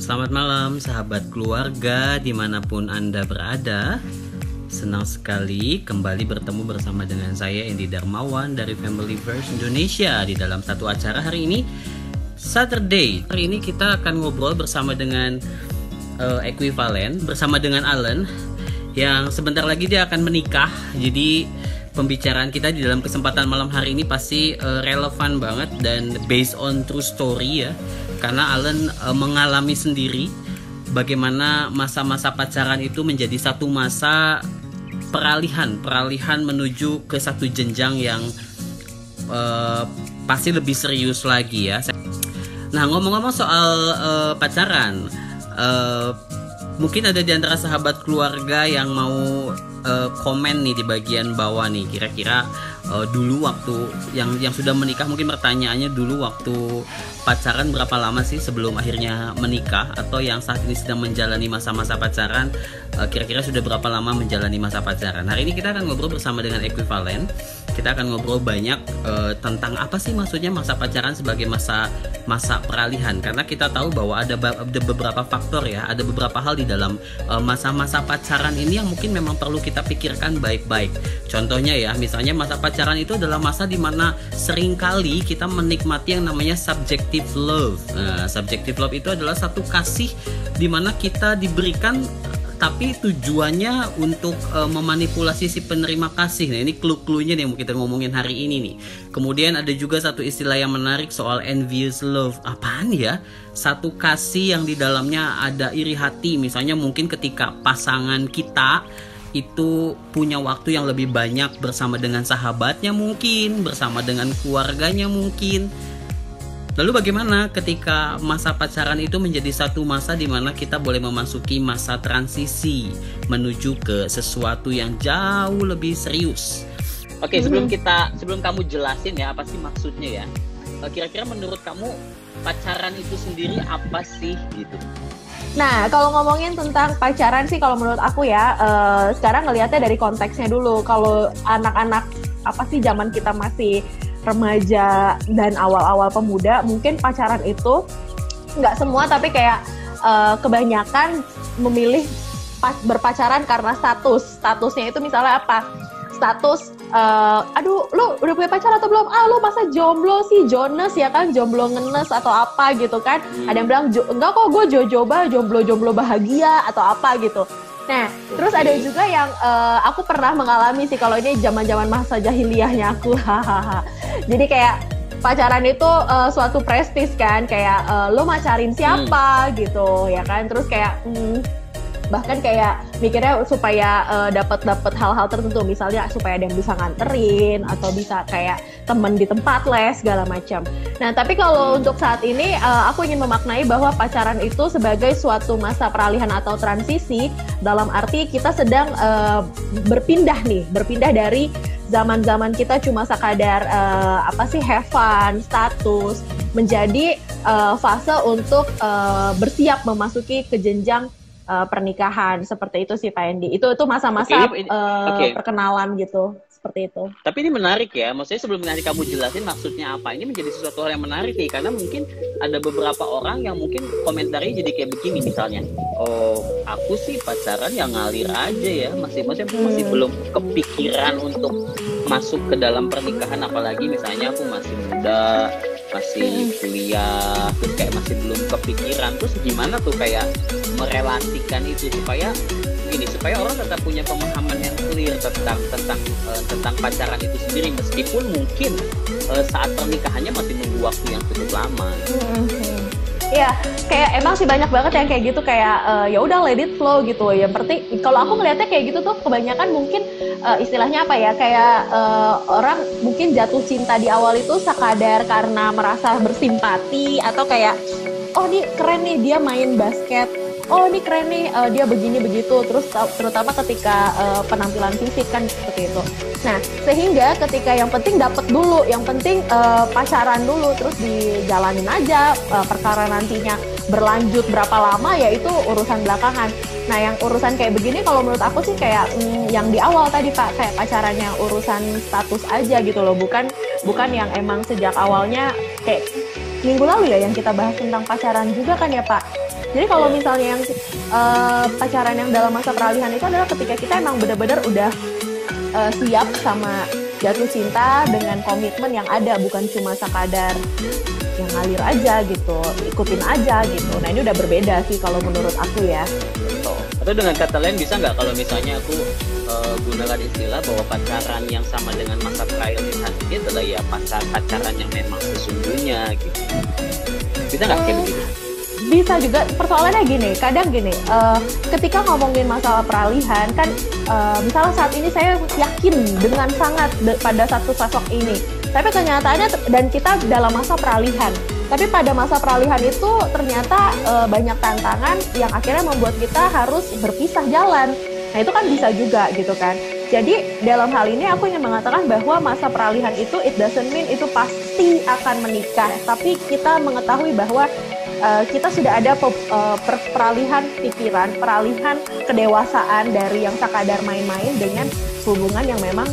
Selamat malam sahabat keluarga dimanapun Anda berada. Senang sekali kembali bertemu bersama dengan saya Andy Darmawan dari Family First Indonesia di dalam satu acara hari ini, Saturday. Hari ini kita akan ngobrol bersama dengan Equivalen, bersama dengan Allen yang sebentar lagi dia akan menikah. Jadi pembicaraan kita di dalam kesempatan malam hari ini pasti relevan banget dan based on true story ya. Karena Allen mengalami sendiri bagaimana masa-masa pacaran itu menjadi satu masa peralihan menuju ke satu jenjang yang pasti lebih serius lagi ya. Nah, ngomong-ngomong soal pacaran, mungkin ada di antara sahabat keluarga yang mau komen nih di bagian bawah nih, kira-kira dulu waktu yang sudah menikah, mungkin pertanyaannya dulu waktu pacaran berapa lama sih sebelum akhirnya menikah, atau yang saat ini sedang menjalani masa-masa pacaran, kira-kira sudah berapa lama menjalani masa pacaran. Hari ini kita akan ngobrol bersama dengan Equivalen. Kita akan ngobrol banyak tentang apa sih maksudnya masa pacaran sebagai masa peralihan, karena kita tahu bahwa ada beberapa faktor ya, ada beberapa hal di dalam masa-masa pacaran ini yang mungkin memang perlu kita pikirkan baik-baik. Contohnya ya, misalnya masa pacaran itu adalah masa dimana seringkali kita menikmati yang namanya subjective love. Nah, subjective love itu adalah satu kasih dimana kita diberikan tapi tujuannya untuk memanipulasi si penerima kasih. Nah, ini clue-cluenya nih yang kita ngomongin hari ini nih. Kemudian ada juga satu istilah yang menarik soal envious love. Apaan ya? Satu kasih yang di dalamnya ada iri hati. Misalnya mungkin ketika pasangan kita itu punya waktu yang lebih banyak bersama dengan sahabatnya, mungkin bersama dengan keluarganya mungkin. Lalu bagaimana ketika masa pacaran itu menjadi satu masa di mana kita boleh memasuki masa transisi menuju ke sesuatu yang jauh lebih serius. Oke, sebelum kamu jelasin ya apa sih maksudnya ya, kira-kira menurut kamu pacaran itu sendiri apa sih gitu? Nah, kalau ngomongin tentang pacaran sih, kalau menurut aku ya, sekarang ngelihatnya dari konteksnya dulu. Kalau anak-anak apa sih zaman kita masih remaja dan awal-awal pemuda, mungkin pacaran itu nggak semua, tapi kayak kebanyakan memilih berpacaran karena statusnya itu misalnya apa? Status, aduh lu udah punya pacar atau belum? Ah, lu masa jomblo sih, Jonas ya kan, jomblo ngenes atau apa gitu kan. Ada yang bilang, enggak kok gue jomblo bahagia atau apa gitu. Nah, terus ada juga yang aku pernah mengalami sih, kalau ini zaman-zaman masa jahiliyahnya aku. Jadi kayak pacaran itu suatu prestis kan, kayak lo macarin siapa gitu ya kan. Terus kayak bahkan kayak mikirnya supaya dapat hal-hal tertentu, misalnya supaya ada yang bisa nganterin atau bisa kayak temen di tempat les segala macam. Nah, tapi kalau untuk saat ini aku ingin memaknai bahwa pacaran itu sebagai suatu masa peralihan atau transisi, dalam arti kita sedang berpindah dari zaman-zaman kita cuma sekadar have fun, status, menjadi fase untuk bersiap memasuki ke jenjang pernikahan. Seperti itu sih Pak Andy. Itu masa-masa perkenalan gitu, seperti itu. Tapi ini menarik ya, maksudnya sebelum nanti kamu jelasin maksudnya apa, ini menjadi sesuatu hal yang menarik nih, karena mungkin ada beberapa orang yang mungkin komentarnya jadi kayak begini misalnya, oh aku sih pacaran yang ngalir aja ya, masih belum kepikiran untuk masuk ke dalam pernikahan, apalagi misalnya aku masih muda, masih kuliah, terus kayak masih belum kepikiran. Terus gimana tuh kayak merelasikan itu supaya orang tetap punya pemahaman yang clear tentang pacaran itu sendiri, meskipun mungkin saat pernikahannya masih menunggu waktu yang cukup lama. Iya, kayak emang sih banyak banget yang kayak gitu, kayak ya udah let it flow gitu. Yang penting kalau aku ngelihatnya kayak gitu tuh kebanyakan mungkin istilahnya apa ya, kayak orang mungkin jatuh cinta di awal itu sekadar karena merasa bersimpati, atau kayak oh ini keren nih dia main basket, oh ini keren nih dia begini begitu, terus terutama ketika penampilan fisik kan seperti itu. Nah, sehingga ketika yang penting dapat dulu, yang penting pacaran dulu, terus dijalanin aja, perkara nantinya berlanjut berapa lama ya itu urusan belakangan. Nah, yang urusan kayak begini kalau menurut aku sih kayak yang di awal tadi Pak, kayak pacarannya urusan status aja gitu loh, bukan yang emang sejak awalnya kayak minggu lalu ya yang kita bahas tentang pacaran juga kan ya Pak. Jadi kalau misalnya yang pacaran yang dalam masa peralihan itu adalah ketika kita emang benar-benar udah siap sama jatuh cinta dengan komitmen yang ada, bukan cuma sekadar yang ngalir aja gitu, ikutin aja gitu. Nah ini udah berbeda sih kalau menurut aku ya. Gitu. Atau dengan kata lain bisa nggak kalau misalnya aku gunakan istilah bahwa pacaran yang sama dengan masa peralihan ini adalah ya pacaran yang memang sesungguhnya gitu. Bisa nggak kayak begitu? Bisa juga, persoalannya gini, kadang gini, ketika ngomongin masalah peralihan kan, misalnya saat ini saya yakin dengan sangat pada satu sosok ini, tapi kenyataannya dan kita dalam masa peralihan, tapi pada masa peralihan itu ternyata banyak tantangan yang akhirnya membuat kita harus berpisah jalan. Nah itu kan bisa juga gitu kan. Jadi dalam hal ini aku ingin mengatakan bahwa masa peralihan itu it doesn't mean itu pasti akan menikah, tapi kita mengetahui bahwa kita sudah ada peralihan pikiran, peralihan kedewasaan dari yang sekadar main-main dengan hubungan yang memang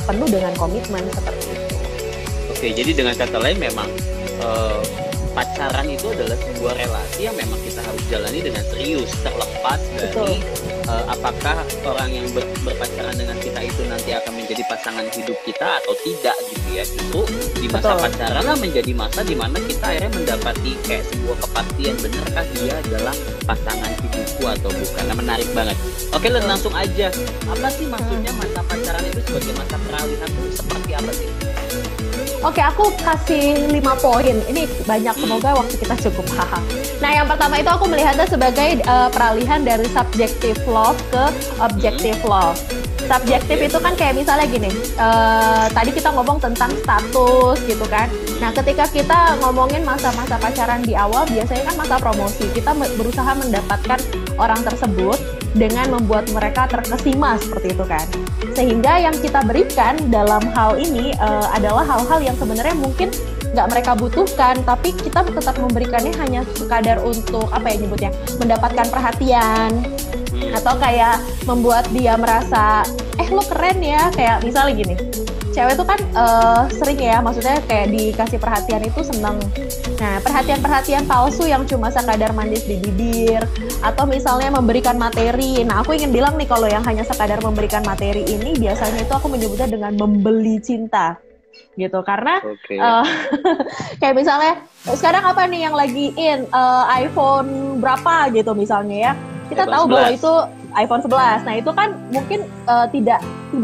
penuh dengan komitmen seperti itu. Oke, jadi dengan kata lain memang pacaran itu adalah sebuah relasi yang memang kita harus jalani dengan serius, terlepas dari apakah orang yang berpacaran dengan kita itu nanti akan menjadi pasangan hidup kita atau tidak gitu ya. Itu di masa pacaran lah menjadi masa di mana kita akhirnya mendapati kayak sebuah kepastian, benarkah dia adalah pasangan hidupku atau bukan. Nah, menarik banget. Oke, langsung aja. Apa sih maksudnya masa pacaran itu sebagai masa peralihan itu seperti apa sih? Oke, aku kasih 5 poin. Ini banyak, semoga waktu kita cukup. Nah, yang pertama itu aku melihatnya sebagai peralihan dari subjective love ke objective love. Subjektif itu kan kayak misalnya gini, tadi kita ngomong tentang status gitu kan. Nah, ketika kita ngomongin masa-masa pacaran di awal, biasanya kan masa promosi. Kita berusaha mendapatkan orang tersebut dengan membuat mereka terkesima seperti itu kan. Sehingga yang kita berikan dalam hal ini adalah hal-hal yang sebenarnya mungkin nggak mereka butuhkan, tapi kita tetap memberikannya hanya sekadar untuk apa ya nyebutnya, mendapatkan perhatian atau kayak membuat dia merasa lo keren ya, kayak misalnya gini, cewek tuh kan sering ya, maksudnya kayak dikasih perhatian itu seneng. Nah, perhatian-perhatian palsu yang cuma sekadar manis di bibir atau misalnya memberikan materi. Nah, aku ingin bilang nih, kalau yang hanya sekadar memberikan materi ini biasanya itu aku menyebutnya dengan membeli cinta gitu, karena kayak misalnya sekarang apa nih yang lagi iPhone berapa gitu misalnya ya, kita tahu bahwa itu iPhone 11. Nah, itu kan mungkin tidak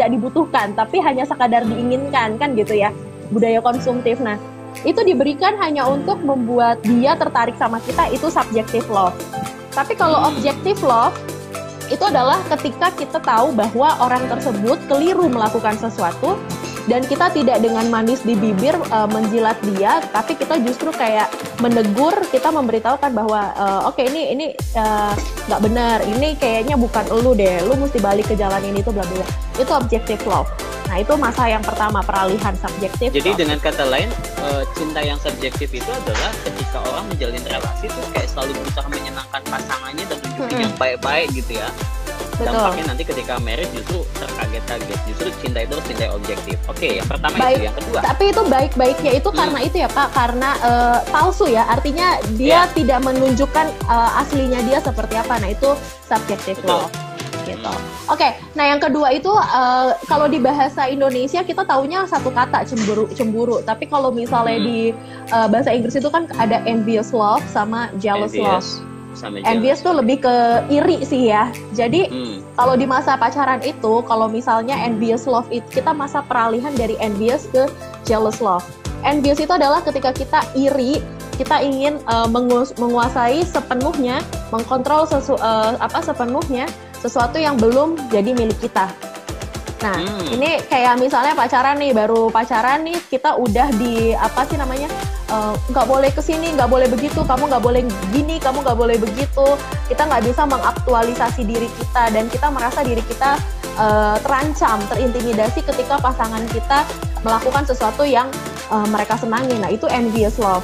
dibutuhkan, tapi hanya sekadar diinginkan kan gitu ya, budaya konsumtif. Nah, itu diberikan hanya untuk membuat dia tertarik sama kita, itu subjective love. Tapi kalau objective love itu adalah ketika kita tahu bahwa orang tersebut keliru melakukan sesuatu dan kita tidak dengan manis di bibir menjilat dia, tapi kita justru kayak menegur, kita memberitahukan bahwa oke, ini nggak benar, ini kayaknya bukan elu deh, lu mesti balik ke jalan ini, itu bla bla. Itu objective love. Nah, itu masa yang pertama, peralihan subjektif. Jadi dengan kata lain, cinta yang subjektif itu adalah ketika orang menjalin relasi tuh kayak selalu berusaha menyenangkan pasangannya dan tunjukin yang baik-baik gitu ya. Dampaknya nanti ketika marriage justru terkaget-kaget. Justru cinta itu harus cinta yang objektif. Oke, yang pertama baik, itu. Yang kedua, tapi itu baik-baiknya itu karena itu ya Pak, karena palsu ya. Artinya dia tidak menunjukkan aslinya dia seperti apa. Nah, itu subjective love gitu. Oke, nah yang kedua itu kalau di bahasa Indonesia kita taunya satu kata, cemburu. Tapi kalau misalnya di bahasa Inggris itu kan ada envious love sama jealous love. Envious tuh lebih ke iri sih ya. Jadi kalau di masa pacaran itu, kalau misalnya envious love itu, kita masa peralihan dari envious ke jealous love. Envious itu adalah ketika kita iri, kita ingin menguasai sepenuhnya, mengkontrol sepenuhnya sesuatu yang belum jadi milik kita. Nah, ini kayak misalnya pacaran nih, baru pacaran nih, kita udah di nggak boleh kesini, nggak boleh begitu, kamu nggak boleh gini, kamu nggak boleh begitu. Kita nggak bisa mengaktualisasi diri kita dan kita merasa diri kita terancam, terintimidasi ketika pasangan kita melakukan sesuatu yang mereka senangi. Nah, itu envious love.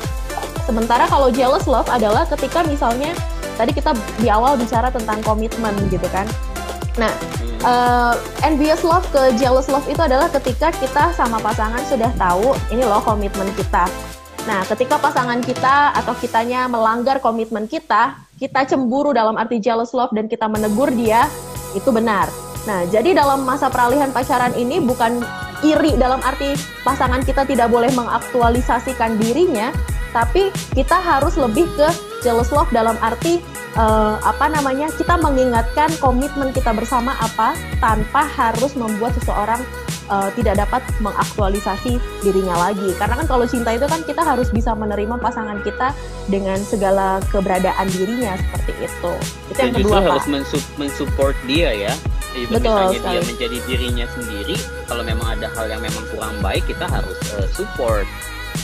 Sementara kalau jealous love adalah ketika misalnya tadi kita di awal bicara tentang komitmen gitu kan. Nah, envious love ke jealous love itu adalah ketika kita sama pasangan sudah tahu ini loh komitmen kita. Nah, ketika pasangan kita atau kitanya melanggar komitmen kita, kita cemburu dalam arti jealous love dan kita menegur dia, itu benar. Nah, jadi dalam masa peralihan pacaran ini bukan iri dalam arti pasangan kita tidak boleh mengaktualisasikan dirinya, tapi kita harus lebih ke jealous love dalam arti kita mengingatkan komitmen kita bersama apa, tanpa harus membuat seseorang tidak dapat mengaktualisasi dirinya lagi. Karena kan kalau cinta itu kan kita harus bisa menerima pasangan kita dengan segala keberadaan dirinya, seperti itu. Itu yang kedua, Pak. Harus mensupport dia ya. Even Betul misalnya dia menjadi dirinya sendiri, kalau memang ada hal yang memang kurang baik, kita harus support.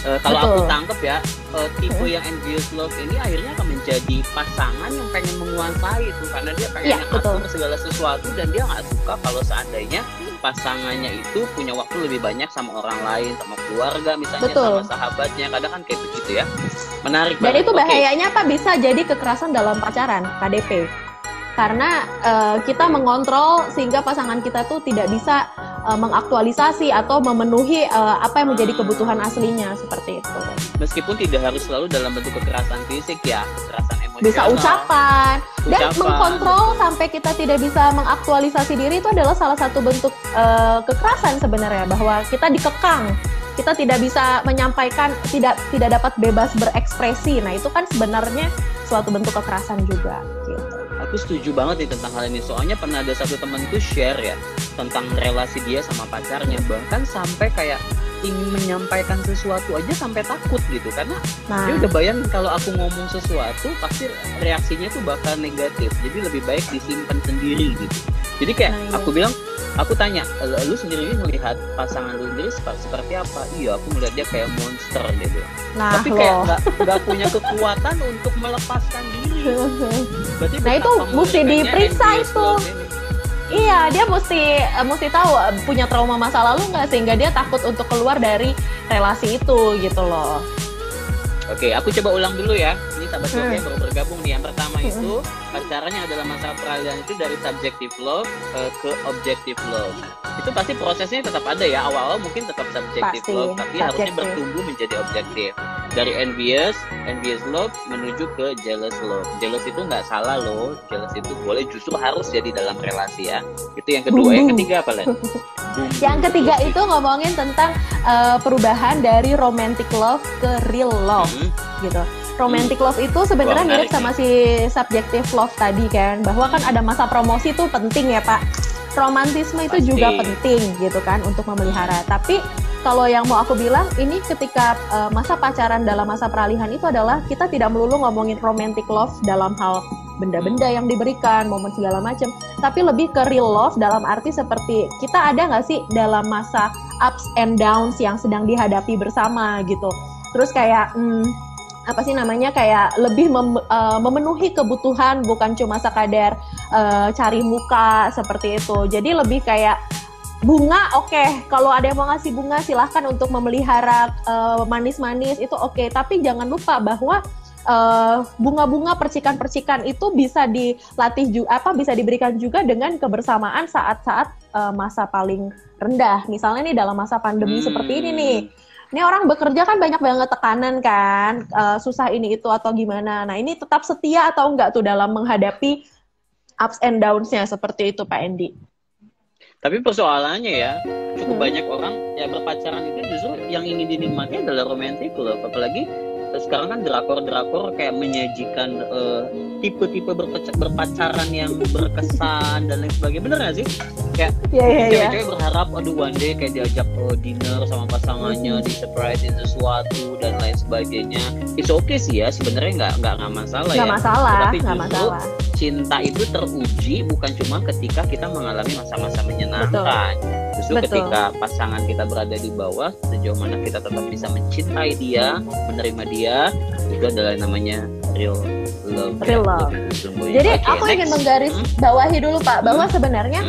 Kalau aku tangkep ya, tipe yang envious love ini akhirnya akan menjadi pasangan yang pengen menguasai itu, karena dia pengen atur segala sesuatu, dan dia nggak suka kalau seandainya pasangannya itu punya waktu lebih banyak sama orang lain, sama keluarga misalnya, sama sahabatnya. Kadang kan kayak begitu ya. Menarik banget. Dan itu bahayanya Pak, bisa jadi kekerasan dalam pacaran, KDP. Karena kita mengontrol sehingga pasangan kita tuh tidak bisa mengaktualisasi atau memenuhi apa yang menjadi kebutuhan aslinya, seperti itu. Meskipun tidak harus selalu dalam bentuk kekerasan fisik ya, kekerasan emosional. Bisa ucapan. Dan mengkontrol sampai kita tidak bisa mengaktualisasi diri itu adalah salah satu bentuk kekerasan sebenarnya, bahwa kita dikekang. Kita tidak bisa menyampaikan, tidak dapat bebas berekspresi. Nah, itu kan sebenarnya suatu bentuk kekerasan juga gitu. Aku setuju banget nih tentang hal ini. Soalnya pernah ada satu temanku share ya tentang relasi dia sama pacarnya, bahkan sampai kayak ingin menyampaikan sesuatu aja sampai takut gitu, karena dia udah bayangin kalau aku ngomong sesuatu pasti reaksinya tuh bakal negatif, jadi lebih baik disimpan sendiri gitu. Jadi kayak aku bilang, aku tanya, lu sendiri melihat pasangan lu sendiri seperti apa? Iya, aku melihat dia kayak monster, dia bilang. Tapi kayak nggak punya kekuatan untuk melepaskan diri. Berarti itu mesti diperiksa itu. Iya, dia mesti tahu punya trauma masa lalu nggak, sehingga dia takut untuk keluar dari relasi itu gitu loh. Oke, aku coba ulang dulu ya. Ini sahabat gue yang baru bergabung nih. Yang pertama itu pacarannya adalah masa peralihan itu dari subjective love ke objective love. Itu pasti prosesnya tetap ada ya. Awal-awal mungkin tetap subjective love, tapi harusnya bertumbuh menjadi objektif. Dari envious love menuju ke jealous love. Jealous itu nggak salah loh. Jealous itu boleh, justru harus jadi dalam relasi ya. Itu yang kedua. Yang ketiga apa, Len? Yang ketiga itu ngomongin tentang perubahan dari romantic love ke real love gitu. Romantic love itu sebenarnya mirip sama si subjective love tadi kan, bahwa kan ada masa promosi tuh penting ya Pak. Romantisme itu juga penting gitu kan untuk memelihara. Tapi kalau yang mau aku bilang, ini ketika masa pacaran dalam masa peralihan itu adalah kita tidak melulu ngomongin romantic love dalam hal benda-benda yang diberikan, momen segala macam, tapi lebih ke real love dalam arti seperti kita ada nggak sih dalam masa ups and downs yang sedang dihadapi bersama gitu. Terus kayak kayak lebih memenuhi kebutuhan, bukan cuma sekadar cari muka seperti itu. Jadi lebih kayak bunga, kalau ada yang mau ngasih bunga silahkan untuk memelihara manis-manis itu tapi jangan lupa bahwa bunga-bunga, percikan-percikan itu bisa dilatih juga, bisa diberikan juga dengan kebersamaan saat-saat masa paling rendah. Misalnya nih dalam masa pandemi seperti ini nih. Ini orang bekerja kan banyak banget tekanan kan, susah ini itu atau gimana. Nah, ini tetap setia atau enggak tuh dalam menghadapi ups and downs-nya seperti itu Pak Endi. Tapi persoalannya ya, cukup banyak orang ya berpacaran itu justru yang ingin dinikmati adalah romantic love. Apalagi sekarang kan drakor kayak menyajikan tipe-tipe berpacaran yang berkesan dan lain sebagainya. Bener gak sih? Kayak cewek-cewek berharap one day kayak diajak dinner sama pasangannya, di-surprisein sesuatu dan lain sebagainya. It's okay sih ya, sebenarnya nggak masalah ya. Tapi justru cinta itu teruji bukan cuma ketika kita mengalami masa-masa menyenangkan. Justru ketika pasangan kita berada di bawah, sejauh mana kita tetap bisa mencintai dia, menerima dia, itu adalah namanya real love. Jadi aku ingin menggaris bawahi dulu Pak, bahwa sebenarnya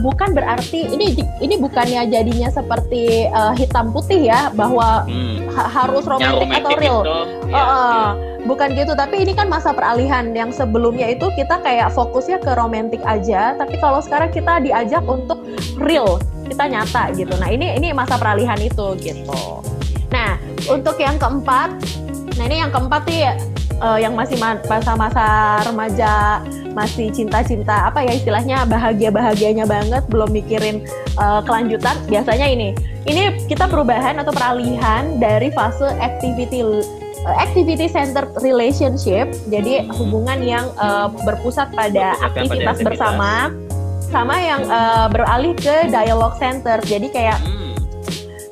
bukan berarti ini bukannya jadinya seperti hitam putih ya, bahwa harus romantis atau real. Bukan gitu, tapi ini kan masa peralihan. Yang sebelumnya itu kita kayak fokusnya ke romantik aja, tapi kalau sekarang kita diajak untuk real, kita nyata gitu. Nah ini masa peralihan itu gitu. Nah untuk yang keempat, ini yang masih masa-masa remaja, masih cinta-cinta apa ya istilahnya, bahagia-bahagianya banget, belum mikirin kelanjutan, biasanya ini kita perubahan atau peralihan dari fase activity centered relationship, jadi hubungan yang berpusat pada aktivitas bersama, sama yang beralih ke dialog center. Jadi kayak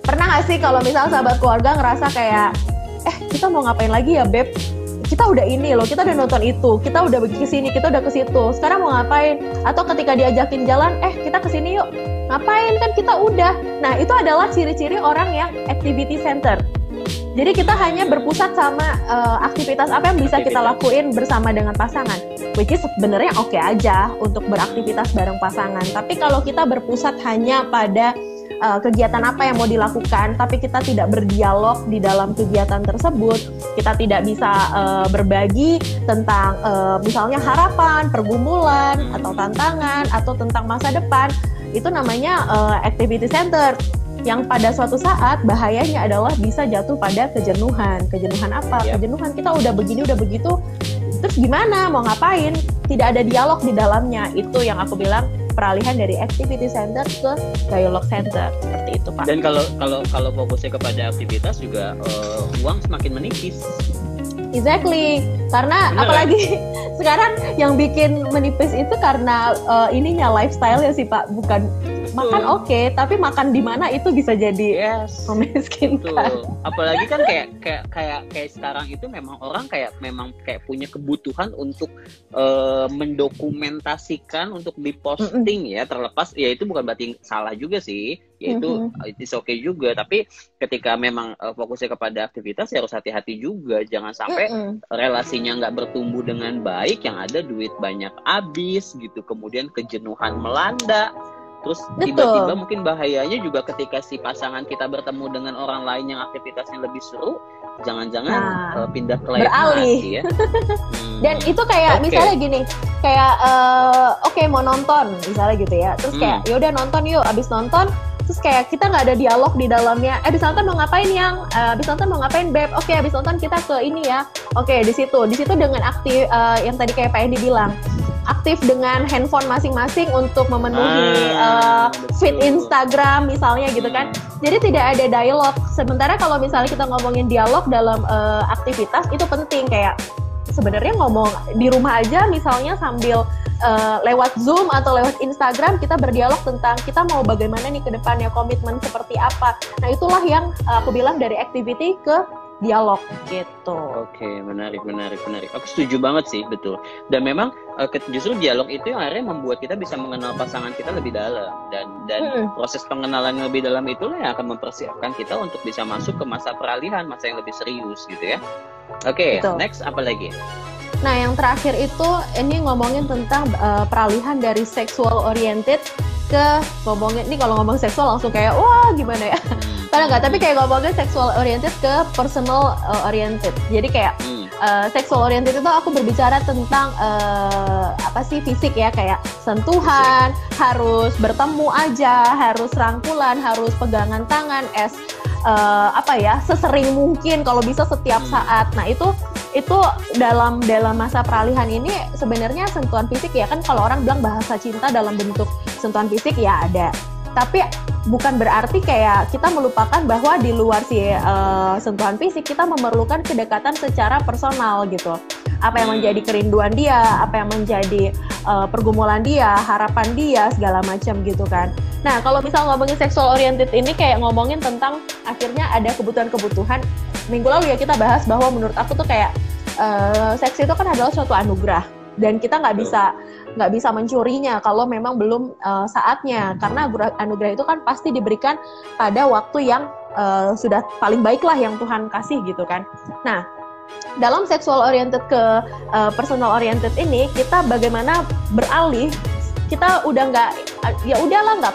pernah nggak sih kalau misal sahabat keluarga ngerasa kayak kita mau ngapain lagi ya Beb? Kita udah ini loh, kita udah nonton itu, kita udah ke sini, kita udah ke situ. Sekarang mau ngapain? Atau ketika diajakin jalan, kita ke sini yuk. Ngapain, kan kita udah. Nah, itu adalah ciri-ciri orang yang activity center. Jadi kita hanya berpusat sama aktivitas apa yang bisa kita lakuin bersama dengan pasangan. Which is sebenarnya oke aja untuk beraktivitas bareng pasangan. Tapi kalau kita berpusat hanya pada kegiatan apa yang mau dilakukan, tapi kita tidak berdialog di dalam kegiatan tersebut, kita tidak bisa berbagi tentang misalnya harapan, pergumulan, atau tantangan, atau tentang masa depan, itu namanya activity center, yang pada suatu saat bahayanya adalah bisa jatuh pada kejenuhan. Kejenuhan apa? Kejenuhan kita udah begini, udah begitu, terus gimana? Mau ngapain? Tidak ada dialog di dalamnya. Itu yang aku bilang peralihan dari activity center ke dialog center, seperti itu Pak. Dan kalau fokusnya kepada aktivitas juga uang semakin menipis. Exactly, karena apalagi sekarang yang bikin menipis itu karena ininya lifestyle ya sih Pak, bukan makan oke, tapi makan di mana itu bisa jadi memiskinkan. Apalagi kan kayak sekarang itu memang orang kayak punya kebutuhan untuk mendokumentasikan, untuk diposting ya, terlepas ya itu bukan berarti salah juga sih, ya itu it's okay juga, tapi ketika memang fokusnya kepada aktivitas ya harus hati-hati juga, jangan sampai relasinya nggak bertumbuh dengan baik, yang ada duit banyak habis gitu, kemudian kejenuhan melanda. Terus tiba-tiba mungkin bahayanya juga ketika si pasangan kita bertemu dengan orang lain yang aktivitasnya lebih seru, jangan-jangan pindah ke lain beralih ya. Dan itu kayak misalnya gini, kayak mau nonton misalnya gitu ya, terus kayak yaudah nonton yuk, abis nonton terus kayak kita nggak ada dialog di dalamnya. Abis nonton mau ngapain yang? Abis nonton mau ngapain Beb? Oke, abis nonton kita ke ini ya. Oke, di situ dengan aktif yang tadi kayak Pak Endi bilang, aktif dengan handphone masing-masing untuk memenuhi feed Instagram misalnya gitu kan. Jadi tidak ada dialog. Sementara kalau misalnya kita ngomongin dialog dalam aktivitas itu penting, kayak sebenarnya ngomong di rumah aja misalnya sambil lewat Zoom atau lewat Instagram kita berdialog tentang kita mau bagaimana nih ke depannya, komitmen seperti apa. Nah, itulah yang aku bilang dari activity ke dialog gitu. Oke, menarik. Aku setuju banget sih, betul. Dan memang justru dialog itu yang akhirnya membuat kita bisa mengenal pasangan kita lebih dalam, dan proses pengenalan yang lebih dalam itulah yang akan mempersiapkan kita untuk bisa masuk ke masa peralihan, masa yang lebih serius gitu ya. Oke, next apa lagi? Nah, yang terakhir itu ini ngomongin tentang peralihan dari sexual oriented ke ngomongin, ini kalau ngomong seksual langsung kayak wah gimana ya? Padahal nggak, tapi kayak ngomongin sexual oriented ke personal oriented. Jadi kayak sexual oriented itu aku berbicara tentang apa sih, fisik ya, kayak sentuhan, harus bertemu aja, harus rangkulan, harus pegangan tangan, sesering mungkin, kalau bisa setiap saat. Nah, itu dalam masa peralihan ini sebenarnya sentuhan fisik ya kan, kalau orang bilang bahasa cinta dalam bentuk sentuhan fisik ya ada. Tapi bukan berarti kayak kita melupakan bahwa di luar sentuhan fisik kita memerlukan kedekatan secara personal gitu. Apa yang menjadi kerinduan dia, apa yang menjadi pergumulan dia, harapan dia, segala macam gitu kan. Nah, kalau misal ngomongin sexual oriented ini kayak ngomongin tentang akhirnya ada kebutuhan-kebutuhan. Minggu lalu ya kita bahas bahwa menurut aku tuh kayak seks itu kan adalah suatu anugerah, dan kita nggak bisa mencurinya kalau memang belum saatnya, karena anugerah itu kan pasti diberikan pada waktu yang sudah paling baik lah yang Tuhan kasih gitu kan. Nah, dalam sexual oriented ke personal oriented ini kita bagaimana beralih, kita udah nggak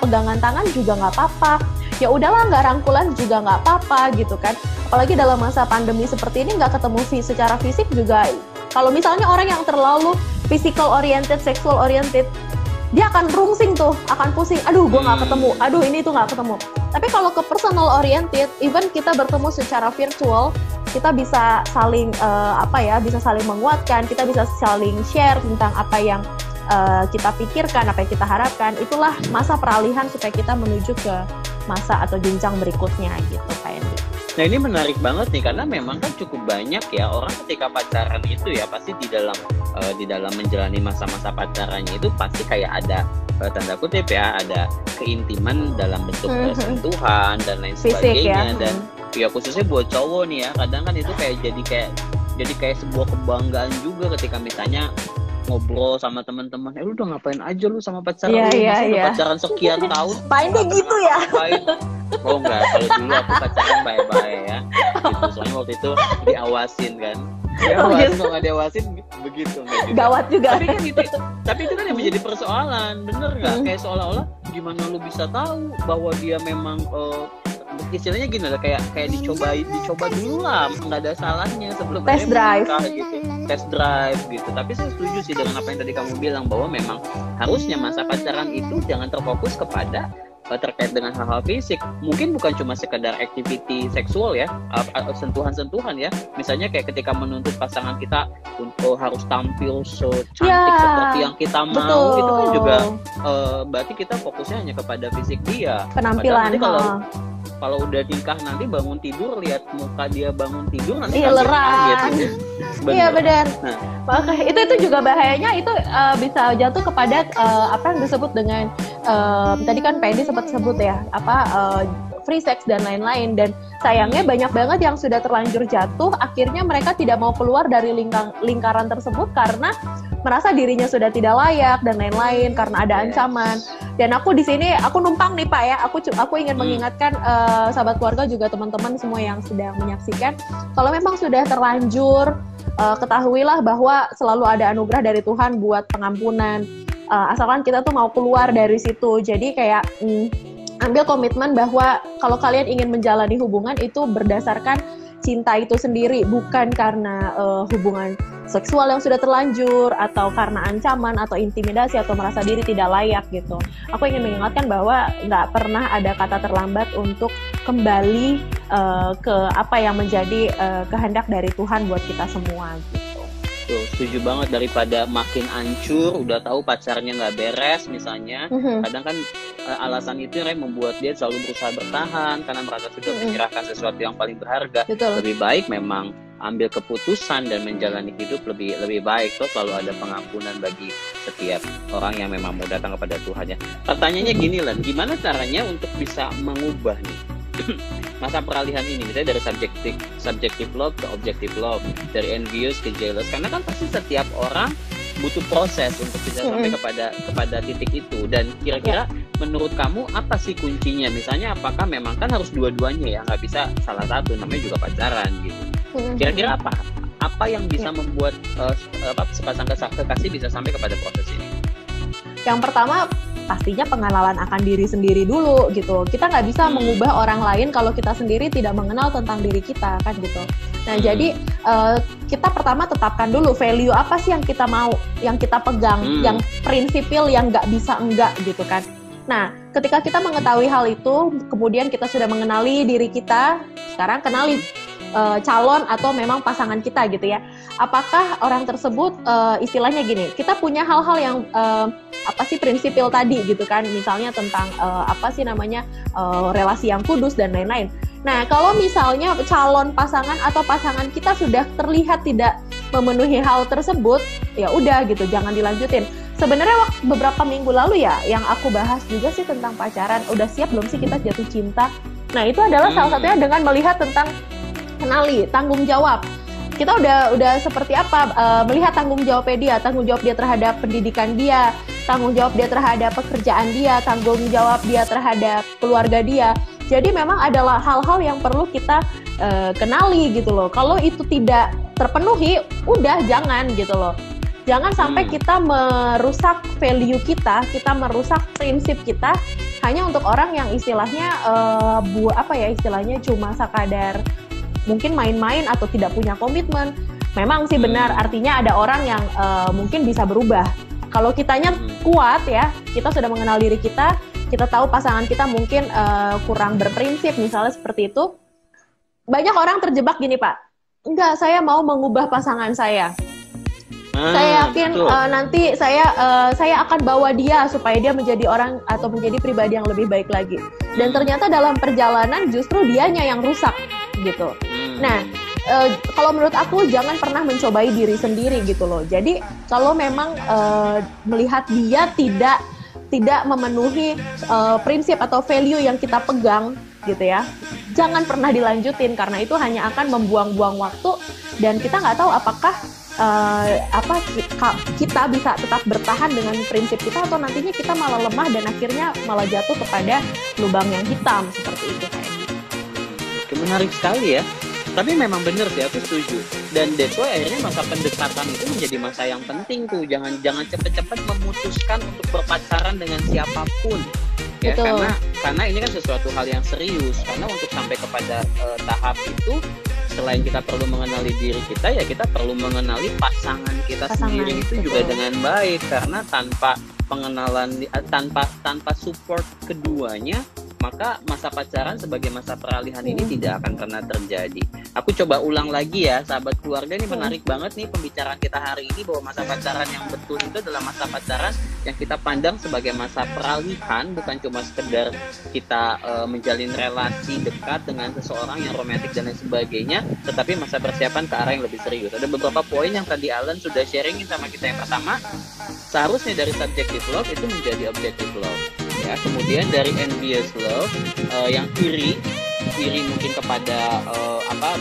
pegangan tangan juga nggak apa-apa, ya udahlah nggak rangkulan juga nggak apa-apa gitu kan. Apalagi dalam masa pandemi seperti ini nggak ketemu secara fisik juga. Kalau misalnya orang yang terlalu physical oriented, sexual oriented, dia akan rungsing tuh, akan pusing, aduh gue nggak ketemu, aduh ini tuh nggak ketemu. Tapi kalau ke personal oriented, even kita bertemu secara virtual, kita bisa saling bisa saling menguatkan, kita bisa saling share tentang apa yang kita pikirkan, apa yang kita harapkan. Itulah masa peralihan supaya kita menuju ke masa atau jenjang berikutnya gitu, Pak Hendy. Nah ini menarik banget nih, karena memang kan cukup banyak ya orang ketika pacaran itu ya pasti di dalam menjalani masa-masa pacarannya itu pasti kayak ada tanda kutip ya, ada keintiman dalam bentuk sentuhan dan lain sebagainya. Dan ya khususnya buat cowok nih ya, kadang kan itu jadi kayak sebuah kebanggaan juga ketika misalnya ngobrol sama teman-teman, lu udah ngapain aja lu sama pacaran lu, udah pacaran sekian tahun. Pak Hendy gitu ya? Oh enggak, kalau dulu aku pacaran bye-bye ya gitu, soalnya waktu itu diawasin kan. Diawasin, kalau nggak diawasin begitu. Gawat juga. Tapi kan gitu, tapi itu kan yang menjadi persoalan, bener nggak? Kayak seolah-olah gimana lu bisa tahu bahwa dia memang istilahnya gini lah, kayak dicoba dulu lah, nggak ada salahnya sebelum test drive gitu, test drive gitu. Tapi saya setuju sih dengan apa yang tadi kamu bilang, bahwa memang harusnya masa pacaran itu jangan terfokus kepada terkait dengan hal-hal fisik. Mungkin bukan cuma sekedar activity seksual ya, sentuhan-sentuhan ya. Misalnya kayak ketika menuntut pasangan kita untuk harus tampil secantik seperti yang kita mau, itu kan juga berarti kita fokusnya hanya kepada fisik dia. Penampilan. Kalau udah nikah nanti bangun tidur lihat muka dia bangun tidur nanti leran. Iya benar. Nah, itu juga bahayanya, itu bisa jatuh kepada apa yang disebut dengan tadi kan Pak Hendy sempat sebut ya, free sex dan lain-lain. Dan sayangnya banyak banget yang sudah terlanjur jatuh, akhirnya mereka tidak mau keluar dari lingkaran tersebut karena merasa dirinya sudah tidak layak dan lain-lain, karena ada ancaman. Dan aku di sini aku numpang nih Pak ya, aku ingin mengingatkan sahabat keluarga juga teman-teman semua yang sedang menyaksikan, kalau memang sudah terlanjur, ketahuilah bahwa selalu ada anugerah dari Tuhan buat pengampunan, asalkan kita tuh mau keluar dari situ. Jadi kayak ambil komitmen bahwa kalau kalian ingin menjalani hubungan itu berdasarkan cinta itu sendiri, bukan karena hubungan seksual yang sudah terlanjur, atau karena ancaman atau intimidasi atau merasa diri tidak layak gitu. Aku ingin mengingatkan bahwa nggak pernah ada kata terlambat untuk kembali ke apa yang menjadi kehendak dari Tuhan buat kita semua gitu. Tuh, setuju banget, daripada makin hancur, udah tahu pacarnya nggak beres misalnya, kadang kan alasan itu yang membuat dia selalu berusaha bertahan karena merasa sudah menyerahkan sesuatu yang paling berharga. Betul. Lebih baik memang ambil keputusan dan menjalani hidup lebih baik. Tuh selalu ada pengampunan bagi setiap orang yang memang mau datang kepada Tuhan ya. Pertanyaannya gini lah, gimana caranya untuk bisa mengubah nih masa peralihan ini, misalnya dari subjective love ke objective love, dari envious ke jealous, karena kan pasti setiap orang butuh proses untuk bisa sampai kepada titik itu. Dan kira-kira menurut kamu apa sih kuncinya? Misalnya apakah memang kan harus dua-duanya ya, nggak bisa salah satu, namanya juga pacaran gitu. Kira-kira apa yang bisa membuat sepasang kekasih bisa sampai kepada proses ini? Yang pertama pastinya pengenalan akan diri sendiri dulu gitu. Kita nggak bisa mengubah orang lain kalau kita sendiri tidak mengenal tentang diri kita kan gitu. Nah jadi kita pertama tetapkan dulu value apa sih yang kita mau, yang kita pegang, yang prinsipil, yang nggak bisa enggak gitu kan. Nah ketika kita mengetahui hal itu, kemudian kita sudah mengenali diri kita, sekarang kenali calon atau memang pasangan kita gitu ya. Apakah orang tersebut istilahnya gini, kita punya hal-hal yang prinsipil tadi gitu kan, misalnya tentang relasi yang kudus dan lain-lain. Nah kalau misalnya calon pasangan atau pasangan kita sudah terlihat tidak memenuhi hal tersebut, ya udah gitu, jangan dilanjutin. Sebenarnya beberapa minggu lalu ya yang aku bahas juga sih tentang pacaran, udah siap belum sih kita jatuh cinta. Nah itu adalah salah satunya dengan melihat tentang kenali tanggung jawab. Kita udah seperti apa, melihat tanggung jawabnya dia, tanggung jawab dia terhadap pendidikan dia, tanggung jawab dia terhadap pekerjaan dia, tanggung jawab dia terhadap keluarga dia. Jadi memang adalah hal-hal yang perlu kita kenali gitu loh. Kalau itu tidak terpenuhi, udah jangan gitu loh. Jangan sampai kita merusak value kita merusak prinsip kita hanya untuk orang yang istilahnya istilahnya cuma sekadar mungkin main-main atau tidak punya komitmen. Memang sih benar, artinya ada orang yang mungkin bisa berubah. Kalau kitanya kuat ya, kita sudah mengenal diri kita tahu pasangan kita mungkin kurang berprinsip misalnya seperti itu. Banyak orang terjebak gini Pak, enggak, saya mau mengubah pasangan saya. Saya yakin nanti saya akan bawa dia supaya dia menjadi orang atau menjadi pribadi yang lebih baik lagi. Dan ternyata dalam perjalanan justru dianya yang rusak gitu. Nah, kalau menurut aku jangan pernah mencobai diri sendiri gitu loh. Jadi kalau memang melihat dia tidak memenuhi prinsip atau value yang kita pegang gitu ya, jangan pernah dilanjutin karena itu hanya akan membuang-buang waktu dan kita nggak tahu apakah kita bisa tetap bertahan dengan prinsip kita atau nantinya kita malah lemah dan akhirnya malah jatuh kepada lubang yang hitam seperti itu kayak gitu. Menarik sekali ya. Tapi memang benar sih, aku setuju. Dan that's why akhirnya masa pendekatan itu menjadi masa yang penting tuh. Jangan cepet-cepet memutuskan untuk berpacaran dengan siapapun. Ya, karena ini kan sesuatu hal yang serius. Karena untuk sampai kepada tahap itu, selain kita perlu mengenali diri kita, ya kita perlu mengenali pasangan kita sendiri itu juga dengan baik. Karena tanpa pengenalan, tanpa support keduanya, maka masa pacaran sebagai masa peralihan ini tidak akan pernah terjadi. Aku coba ulang lagi ya, sahabat keluarga, ini menarik banget nih pembicaraan kita hari ini, bahwa masa pacaran yang betul itu adalah masa pacaran yang kita pandang sebagai masa peralihan, bukan cuma sekedar kita menjalin relasi dekat dengan seseorang yang romantis dan lain sebagainya, tetapi masa persiapan ke arah yang lebih serius. Ada beberapa poin yang tadi Alan sudah sharingin sama kita. Yang pertama, seharusnya dari subjective love itu menjadi objective love. Ya, kemudian dari envious love, yang iri mungkin kepada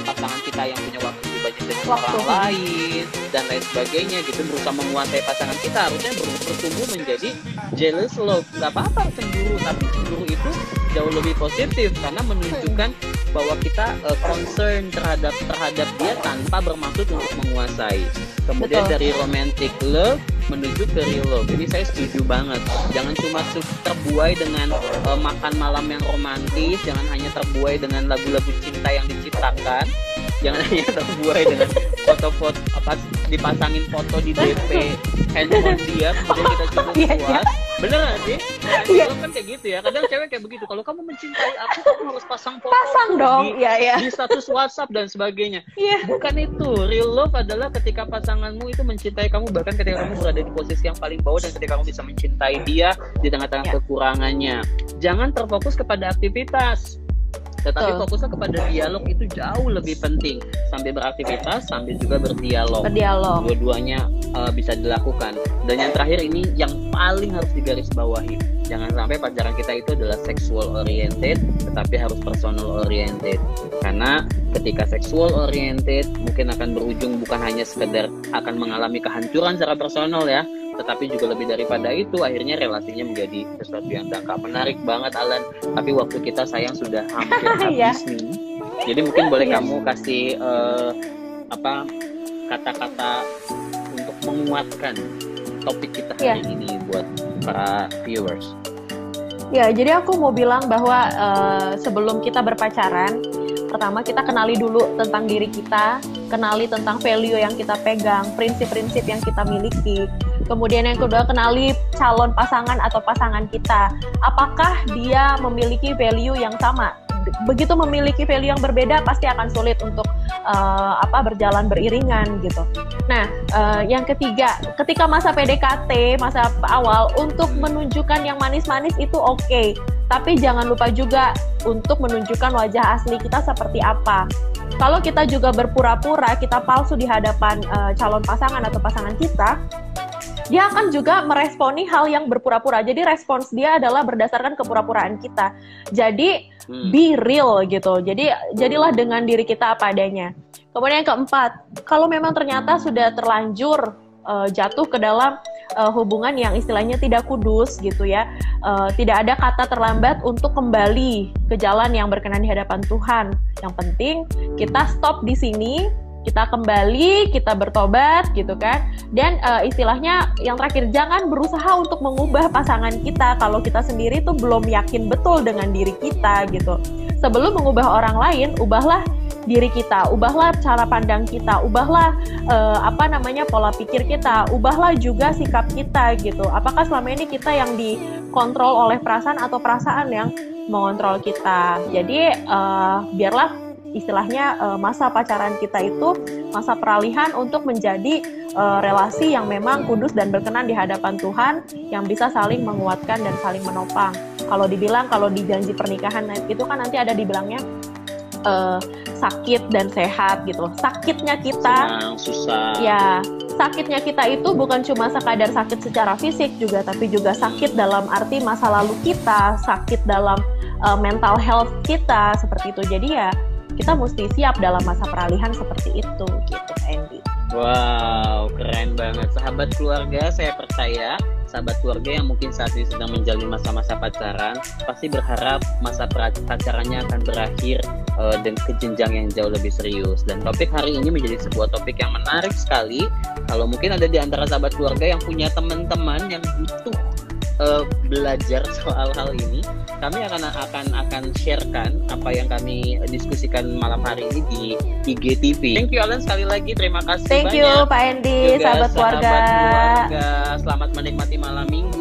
pasangan kita yang punya waktu lebih banyak dengan orang lain dan lain sebagainya gitu, berusaha menguasai pasangan kita, harusnya bertumbuh menjadi jealous love. Gak apa-apa cemburu, tapi cemburu itu jauh lebih positif karena menunjukkan bahwa kita concern terhadap dia tanpa bermaksud untuk menguasai. Kemudian dari romantic love menuju ke real love. Jadi saya setuju banget. Jangan cuma terbuai dengan makan malam yang romantis, jangan hanya terbuai dengan lagu-lagu cinta yang diciptakan, jangan hanya terbuai dengan foto-foto dipasangin foto di DP handphone dia, kemudian kita cuma puas. Bener gak sih? Nah, kan kayak gitu ya. Kadang cewek kayak begitu. Kalau kamu mencintai aku, kamu harus pasang foto di status WhatsApp dan sebagainya. Bukan itu. Real love adalah ketika pasanganmu itu mencintai kamu, bahkan ketika kamu berada di posisi yang paling bawah dan ketika kamu bisa mencintai dia di tengah-tengah kekurangannya. Jangan terfokus kepada aktivitas, tetapi fokusnya kepada dialog. Itu jauh lebih penting. Sambil beraktivitas, sambil juga berdialog. Dua-duanya bisa dilakukan. Dan yang terakhir ini yang paling harus digarisbawahi. Jangan sampai pacaran kita itu adalah sexual oriented, tetapi harus personal oriented. Karena ketika sexual oriented mungkin akan berujung bukan hanya sekedar akan mengalami kehancuran secara personal ya, tetapi juga lebih daripada itu akhirnya relasinya menjadi sesuatu yang dangkal. Menarik banget Alan, tapi waktu kita sayang sudah hampir habis nih. Jadi mungkin boleh kamu kasih kata-kata untuk menguatkan topik kita hari ini buat para viewers. Ya, jadi aku mau bilang bahwa sebelum kita berpacaran, pertama kita kenali dulu tentang diri kita, kenali tentang value yang kita pegang, prinsip-prinsip yang kita miliki. Kemudian yang kedua, kenali calon pasangan atau pasangan kita. Apakah dia memiliki value yang sama? Begitu memiliki value yang berbeda, pasti akan sulit untuk berjalan beriringan gitu. Nah, yang ketiga, ketika masa PDKT, masa awal, untuk menunjukkan yang manis-manis itu oke. Tapi jangan lupa juga untuk menunjukkan wajah asli kita seperti apa. Kalau kita juga berpura-pura, kita palsu di hadapan calon pasangan atau pasangan kita, dia akan juga meresponi hal yang berpura-pura. Jadi respons dia adalah berdasarkan kepura-puraan kita. Jadi be real gitu. Jadi jadilah dengan diri kita apa adanya. Kemudian yang keempat, kalau memang ternyata sudah terlanjur jatuh ke dalam hubungan yang istilahnya tidak kudus gitu ya, tidak ada kata terlambat untuk kembali ke jalan yang berkenan di hadapan Tuhan. Yang penting kita stop di sini, kita kembali, kita bertobat gitu kan. Dan istilahnya yang terakhir, jangan berusaha untuk mengubah pasangan kita kalau kita sendiri tuh belum yakin betul dengan diri kita gitu. Sebelum mengubah orang lain, ubahlah diri kita, ubahlah cara pandang kita, ubahlah pola pikir kita, ubahlah juga sikap kita gitu. Apakah selama ini kita yang dikontrol oleh perasaan atau perasaan yang mengontrol kita? Jadi biarlah istilahnya masa pacaran kita itu masa peralihan untuk menjadi relasi yang memang kudus dan berkenan di hadapan Tuhan, yang bisa saling menguatkan dan saling menopang. Kalau dibilang, kalau di janji pernikahan itu kan nanti ada dibilangnya sakit dan sehat gitu. Sakitnya kita, senang, susah. Ya, sakitnya kita itu bukan cuma sekadar sakit secara fisik juga, tapi juga sakit dalam arti masa lalu kita, sakit dalam mental health kita, seperti itu. Jadi ya kita mesti siap dalam masa peralihan seperti itu, gitu, Andy. Wow, keren banget. Sahabat keluarga, saya percaya sahabat keluarga yang mungkin saat ini sedang menjalani masa-masa pacaran pasti berharap masa pacarannya akan berakhir dan ke jenjang yang jauh lebih serius. Dan topik hari ini menjadi sebuah topik yang menarik sekali. Kalau mungkin ada di antara sahabat keluarga yang punya teman-teman yang butuh belajar soal hal ini, kami akan sharekan apa yang kami diskusikan malam hari ini di IGTV. Thank you Alan sekali lagi, terima kasih banyak. Thank you Pak Andy, juga sahabat keluarga. Selamat menikmati malam minggu.